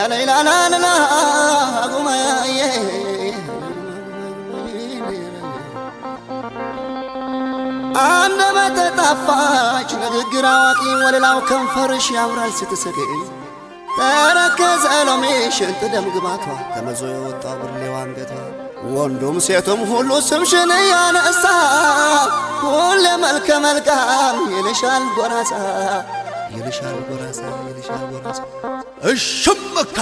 ليلى لا لا لا قوم عندما تطفاش نغير عواقي وللاو كنفرش ያምራል ስትሰገይ ተረከዘ ለሜሽ ተደም ግባቷ ተመዞ የወጣ ብርሌው አንገቷ ወንዱም ሴቱም ሁሉ ስምሽን ያነሳ ሁሉ መልከ መልካም ይልሻል ጎራሳ ይልሻል ጎራሳ ይልሻል ጎራሳ እሽምካ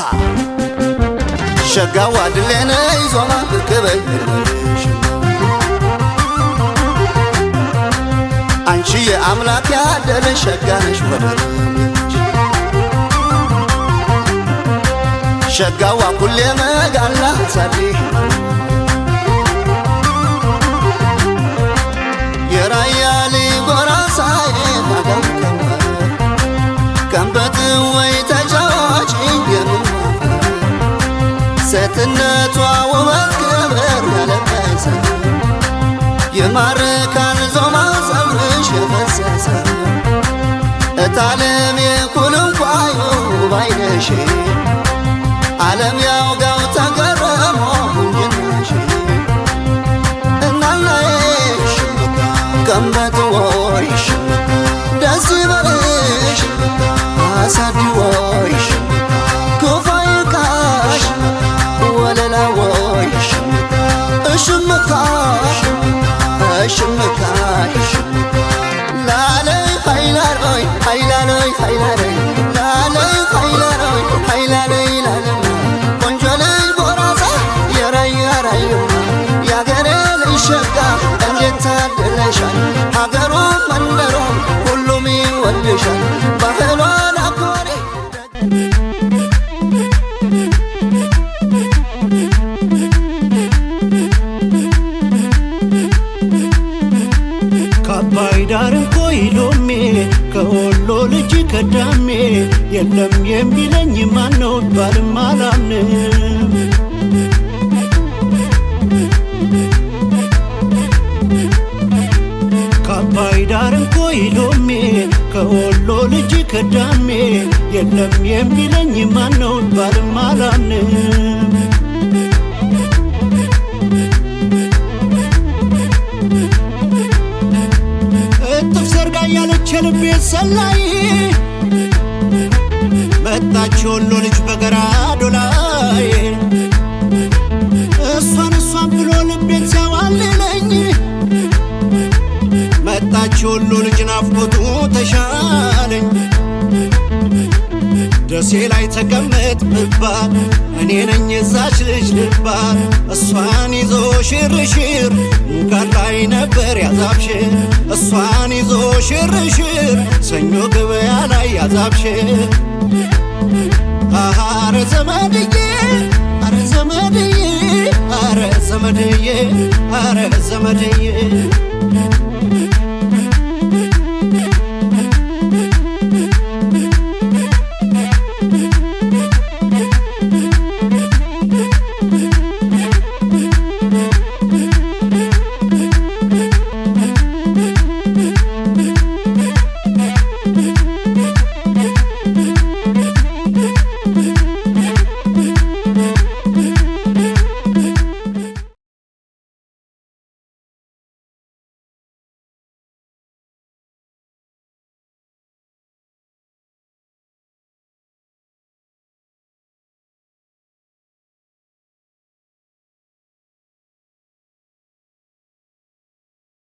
ሸጋው አድለነ ይዞማ ከበይ አንቺ የአምላክ ያደረሽ ሸጋነሽ ወደር ሸጋዋ ኩሌ መጋላ ሳዲ የራያሊ ጎራሳዬ ማዳም ከንበት ወይ ተጫዋች የምን ሴትነቷ ውበት ክብር ያለበሰ የማርካን ዞማ ጸጉርሽ የፈሰሰ እታለም የኩልንኳዩ ባይነሽ ዓለም ያውጋው ተገረሞ እንጅናሽ እናናይሽ ከንበት ወይሽ ደስ ይበልሽ አሳዲ ወይሽ ኩፋይካሽ ወለላ ወይሽ እሽምካሽ እሽምካሽ ላለይ ኃይላሮይ ኃይላሮይ ኃይላሮይ ላለይ ኃይላሮይ ኃይላሮይ ላለም ቆንጆለይ ጎራሳ የራያራዩ ያገሬ ልጅ ሸጋ እንዴት ታደለሻል ሀገሩ መንደሩ ሁሉም ይወድሻል ባህሏን አክባሪ ባይዳርን ኮይሎሜ ከወሎ ልጅ ከዳሜ የለም የሚለኝ ማነው ባልም አላምንም ባይዳርን ኮይሎሜ ከወሎ ልጅ ከዳሜ የለም የሚለኝ ማነው ባልም አላምንም የልቤ ሰላይ መጣች ወሎ ልጅ በገራዶ ላይ እሷን ብሎ ልቤን ሲያዋልለኝ መጣች ወሎ ልጅ ናፍቆቱ ተሻለኝ ደሴ ላይ ተቀመጥ ብባል እኔ ነኝ እዛች ልጅ ልባል እሷን ይዞ ሽርሽር ሙጋር ላይ ነበር ያዛብሽር እሷን ይዞ ሽርሽር ሰኞ ገበያ ላይ ያዛብሽር አረ ዘመድዬ አረ ዘመድዬ አረ ዘመድዬ አረ ዘመድዬ